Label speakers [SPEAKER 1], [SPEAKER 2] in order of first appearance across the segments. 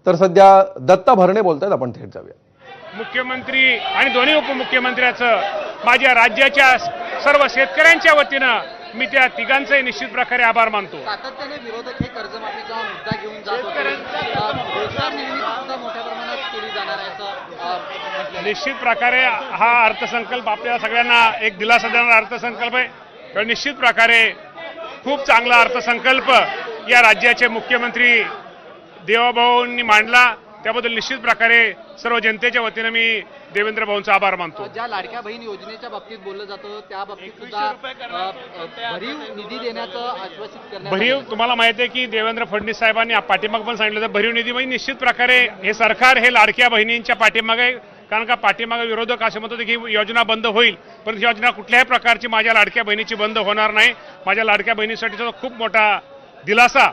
[SPEAKER 1] तर सध्या दत्ता भरणे बोलतायत, आपण थेट जाऊया.
[SPEAKER 2] मुख्यमंत्री आणि दोन्ही उपमुख्यमंत्र्याचं माझ्या राज्याच्या सर्व शेतकऱ्यांच्या वतीनं मी त्या तिघांचंही निश्चित प्रकारे आभार मानतो.
[SPEAKER 3] सातत्याने विरोधक हे कर्जमाफीचा मुद्दा घेऊन जात होते. रोजगार निर्मिती सुद्धा मोठ्या प्रमाणात केली जाणार आहे असं
[SPEAKER 2] निश्चित प्रकारे हा अर्थसंकल्प आपल्या सगळ्यांना एक दिलासा देणारा अर्थसंकल्प आहे. तर निश्चित प्रकारे खूप चांगला अर्थसंकल्प या राज्याचे मुख्यमंत्री देवाभाऊंनी मांडला. त्याबद्दल निश्चित प्रकारे सर्व जनतेच्या वतीनं मी देवेंद्र भाऊंचा आभार मानतो.
[SPEAKER 3] ज्या लाडक्या बहीण योजनेच्या बाबतीत बोललं जातं त्या बाबतीत सुद्धा भरीव निधी देण्याचं आश्वासित करण्यात
[SPEAKER 2] भरीव तुम्हाला माहिती आहे की देवेंद्र फडणवीस साहेबांनी पाठीमाग पण सांगितलं होतं भरीव निधी. म्हणजे निश्चित प्रकारे हे सरकार हे लाडक्या बहिणींच्या पाठीमागे आहे. कारण का पाठीमागे विरोधक असे म्हणत होते की ही योजना बंद होईल, पण ही योजना कुठल्याही प्रकारची माझ्या लाडक्या बहिणीची बंद होणार नाही. माझ्या लाडक्या बहिणीसाठीचा खूप मोठा दिलासा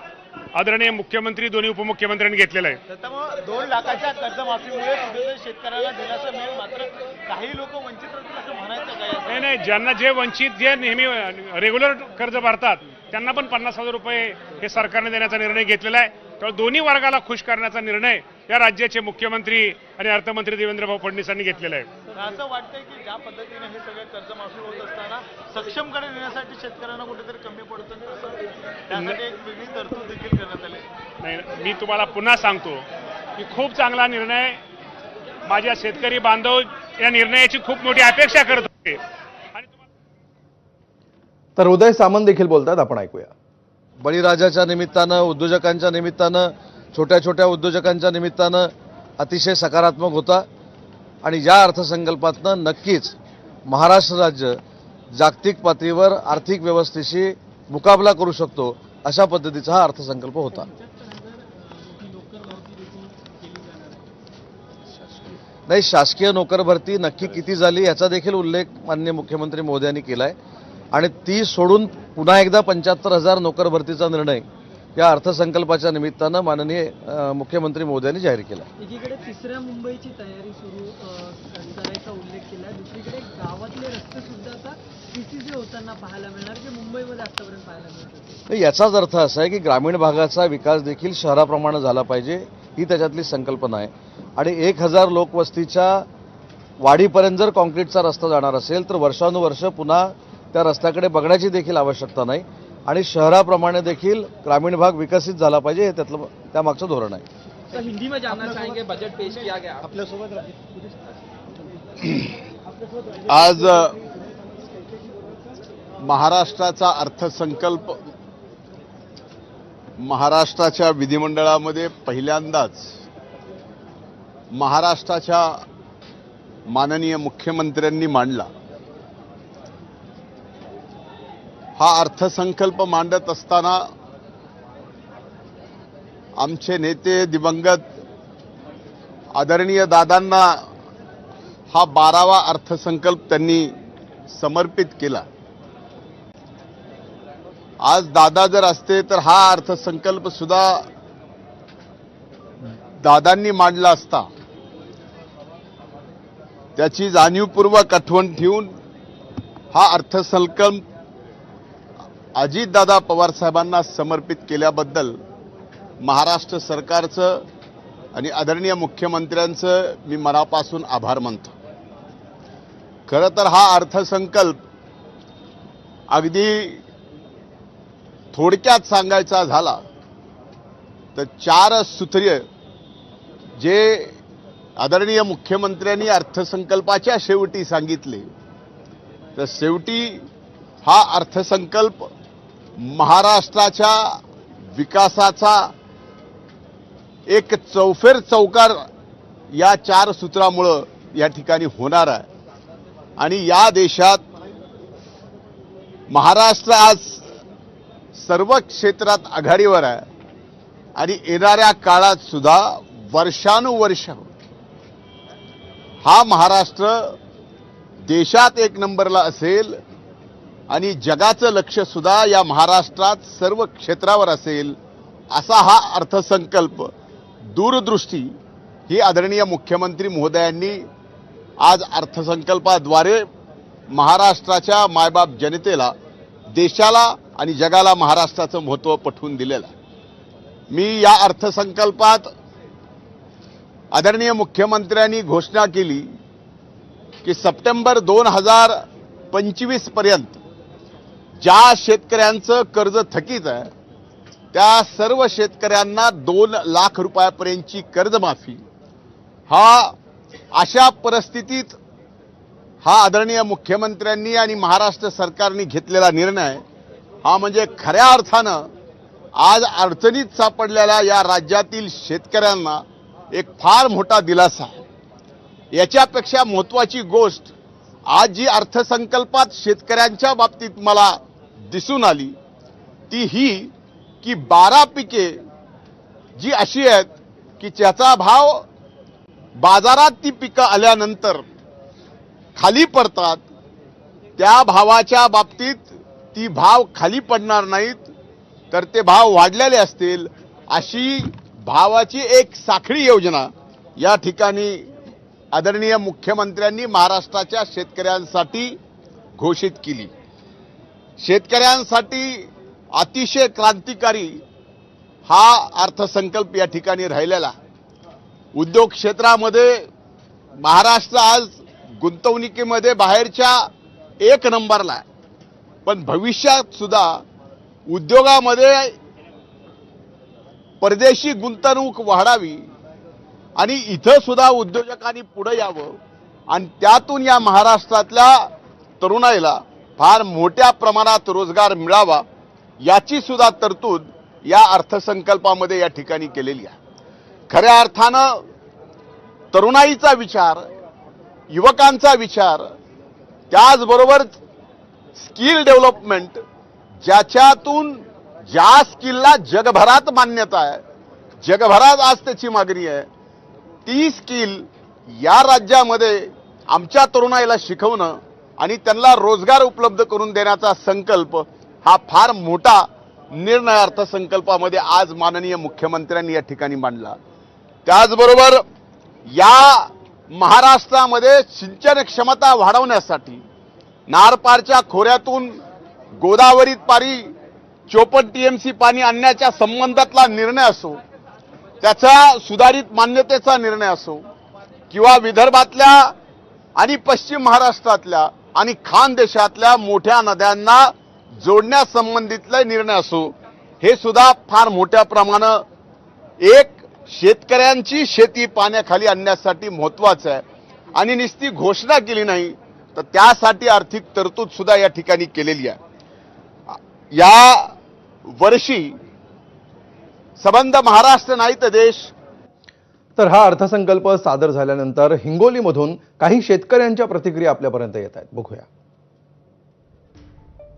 [SPEAKER 2] आदरणीय मुख्यमंत्री दोन्ही उपमुख्यमंत्र्यांनी घेतलेला आहे.
[SPEAKER 4] त्यामुळे 2 लाखाच्या कर्जमाफीमुळे कुठेतरी शेतकऱ्यांना दिलासा मिळेल, मात्र काही लोक वंचित राहतील असं म्हणायचं काय?
[SPEAKER 2] नाही, ज्यांना जे वंचित जे नेहमी रेग्युलर कर्ज भरतात त्यांना पण 50,000 रुपये हे सरकारने देण्याचा निर्णय घेतलेला आहे. तर दोन्ही वर्गाला खुश करण्याचा निर्णय या राज्याचे मुख्यमंत्री आणि अर्थमंत्री देवेंद्रभाऊ फडणवीसांनी घेतलेला आहे.
[SPEAKER 4] असं वाटतंय की ज्या पद्धतीने हे सगळे कर्जमाफी होत असताना सक्षमकडे नेण्यासाठी शेतकऱ्यांना कुठेतरी कमी पडतं, त्यासाठी एक वेगळी तरतूद देखील करण्यात आली.
[SPEAKER 2] नाही, मी तुम्हाला पुन्हा सांगतो की खूप चांगला निर्णय. माझ्या शेतकरी बांधव या निर्णयाची खूप मोठी अपेक्षा करत होते.
[SPEAKER 1] तर उदय सामंत देखील बोलतायत, आपण ऐकूया.
[SPEAKER 5] बळीराजाच्या निमित्तानं, उद्योजकांच्या निमित्तानं, छोट्या छोट्या उद्योजकांच्या निमित्तानं अतिशय सकारात्मक होता. आणि या अर्थसंकल्पातनं नक्कीच महाराष्ट्र राज्य जागतिक पातळीवर आर्थिक व्यवस्थेशी मुकाबला करू शकतो अशा पद्धतीचा हा अर्थसंकल्प होता. नाही, शासकीय नोकर भरती नक्की किती झाली याचा देखील उल्लेख माननीय मुख्यमंत्री महोदयांनी केला आहे. आणि ती सोडून पुन्हा एकदा 75,000 नोकर भरतीचा निर्णय या अर्थसंकल्पाच्या निमित्तानं माननीय मुख्यमंत्री महोदयांनी जाहीर केला.
[SPEAKER 6] एकीकडे तिसऱ्या मुंबईची तयारी सुरू करायचा उल्लेख केला, दुसरीकडे गावातले रस्ते सुद्धा आता पीसीसी होताना पाहायला मिळणार, जे मुंबईमध्ये आतापर्यंत पाहायला मिळत होते.
[SPEAKER 5] याचाच अर्थ असा आहे की ग्रामीण भागाचा विकास देखील शहराप्रमाणे झाला पाहिजे, ही त्याच्यातली संकल्पना आहे. आणि 1,000 लोकवस्तीच्या वाढीपर्यंत जर कॉन्क्रीटचा रस्ता जाणार असेल तर वर्षानुवर्ष पुन्हा त्या रस्त्याकडे बघण्याची देखील आवश्यकता नाही. आणि शहराप्रमाणे देखील ग्रामीण भाग विकसित झाला पाहिजे, हे त्यातलं त्यामागचं धोरण आहे.
[SPEAKER 6] तो हिंदी में जानना चाहेंगे, बजट पेश किया गया
[SPEAKER 7] आज महाराष्ट्राचा अर्थसंकल्प महाराष्ट्राच्या विधिमंडळामध्ये पहिल्यांदाच महाराष्ट्राच्या माननीय मुख्यमंत्र्यांनी मांडला. हा अर्थसंकल्प मांडत असताना आमचे नेते दिवंगत आदरणीय दादांना हा 12वा अर्थसंकल्प त्यांनी समर्पित केला. आज दादा जर असते तर हा अर्थसंकल्प सुद्धा दादांनी मांडला असता. त्याची जाणीवपूर्वक आठवण ठेवून हा अर्थसंकल्प अजितदादा पवार साहेबांना समर्पित केल्याबद्दल महाराष्ट्र सरकारचं आणि आदरणीय मुख्यमंत्र्यांचं मी मनापासून आभार मानतो. खरं तर हा अर्थसंकल्प अगदी थोडक्यात सांगायचा झाला तर 4 सूत्रीय जे आदरणीय मुख्यमंत्र्यांनी अर्थसंकल्पाच्या शेवटी सांगितले, तर शेवटी हा अर्थसंकल्प महाराष्ट्राच्या विकासाचा एक चौफेर चौकार या 4 सूत्रामुळं या ठिकाणी होणार आहे. आणि या देशात महाराष्ट्र आज सर्व क्षेत्रात आघाडीवर आहे. आणि येणाऱ्या काळात सुद्धा वर्षानुवर्ष हा महाराष्ट्र देशात 1 नंबरला असेल आणि जगाचं लक्ष सुद्धा या महाराष्ट्रात सर्व क्षेत्रावर असेल, असा हा अर्थसंकल्प दूरदृष्टी ही आदरणीय मुख्यमंत्री महोदयांनी आज अर्थसंकल्पाद्वारे महाराष्ट्राच्या मायबाप जनतेला, देशाला आणि जगाला महाराष्ट्राचं महत्त्व पटवून दिलेलं आहे. मी या अर्थसंकल्पात आदरणीय मुख्यमंत्र्यांनी घोषणा केली की सप्टेंबर 2025 पर्यंत ज्या शेतकऱ्यांचं कर्ज थकीत आहे त्या सर्व शेतकऱ्यांना 2 लाख रुपयापर्यंतची कर्जमाफी हा अशा परिस्थितीत हा आदरणीय मुख्यमंत्र्यांनी आणि महाराष्ट्र सरकारने घेतलेला निर्णय हा म्हणजे खऱ्या अर्थानं आज अडचणीत सापडलेल्या या राज्यातील शेतकऱ्यांना एक फार मोठा दिलासा आहे। याच्यापेक्षा महत्त्वाची गोष्ट आज जी अर्थसंकल्पात शेतकऱ्यांच्या बाबतीत मला दिसून आली ती ही की 12 पिके जी अशी आहेत की ज्याचा भाव बाजारात ती पिकं आल्यानंतर खाली पडतात त्या भावाच्या बाबतीत ती भाव खाली पडणार नाहीत तर ते भाव वाढलेले असतील अशी भावाची एक साखळी योजना या ठिकाणी आदरणीय मुख्यमंत्र्यांनी महाराष्ट्राच्या शेतकऱ्यांसाठी घोषित केली। शेतकऱ्यांसाठी अतिशय क्रांतिकारी हा अर्थसंकल्प या ठिकाणी राहिलेला। उद्योग क्षेत्रामध्ये महाराष्ट्र आज गुंतवणुकीमध्ये बाहेरच्या 1 नंबरला आहे, पण भविष्यात सुद्धा उद्योगामध्ये परदेशी गुंतवणूक वाढावी आणि इथं सुद्धा उद्योजकांनी पुढे यावं आणि त्यातून या महाराष्ट्रातल्या तरुणाईला फार मोठ्या प्रमाणात रोजगार मिळावा याची सुद्धा तरतूद या अर्थसंकल्पामध्ये या ठिकाणी केलेली आहे। खऱ्या अर्थानं तरुणाईचा विचार, युवकांचा विचार, त्याचबरोबर स्किल डेव्हलपमेंट ज्याच्यातून ज्या स्किलला जगभरात मान्यता आहे, जगभरात आज त्याची मागणी आहे, ती स्किल या राज्यामध्ये आमच्या तरुणाईला शिकवणं आणि त्यांना रोजगार उपलब्ध करून देण्याचा संकल्प हा फार मोठा निर्णय अर्थसंकल्पामध्ये आज माननीय मुख्यमंत्र्यांनी या ठिकाणी मांडला। त्याचबरोबर या महाराष्ट्रामध्ये सिंचन क्षमता वाढवण्यासाठी नारपारच्या खोऱ्यातून गोदावरीत पारी 54 TMC पाणी आणण्याच्या संबंधातला निर्णय असो, त्याचा सुधारित मान्यतेचा निर्णय असो किंवा विदर्भातल्या आणि पश्चिम महाराष्ट्रातल्या आणि खानदेशातल्या मोठ्या नद्यांना जोडण्यासंबंधितले निर्णय असो, हे सुद्धा फार मोठ्या प्रमाणात एक शेतकऱ्यांची शेती पाण्याखाली आणण्यासाठी महत्त्वाचं आहे आणि नुसती घोषणा केली नाही तर त्यासाठी आर्थिक तरतूद सुद्धा या ठिकाणी केलेली आहे। या वर्षी संबंध महाराष्ट्र नाही तर देश।
[SPEAKER 1] तर हा अर्थसंकल्प सादर झाल्यानंतर हिंगोलीमधून काही शेतकऱ्यांच्या प्रतिक्रिया आपल्यापर्यंत येत आहेत, बघूया।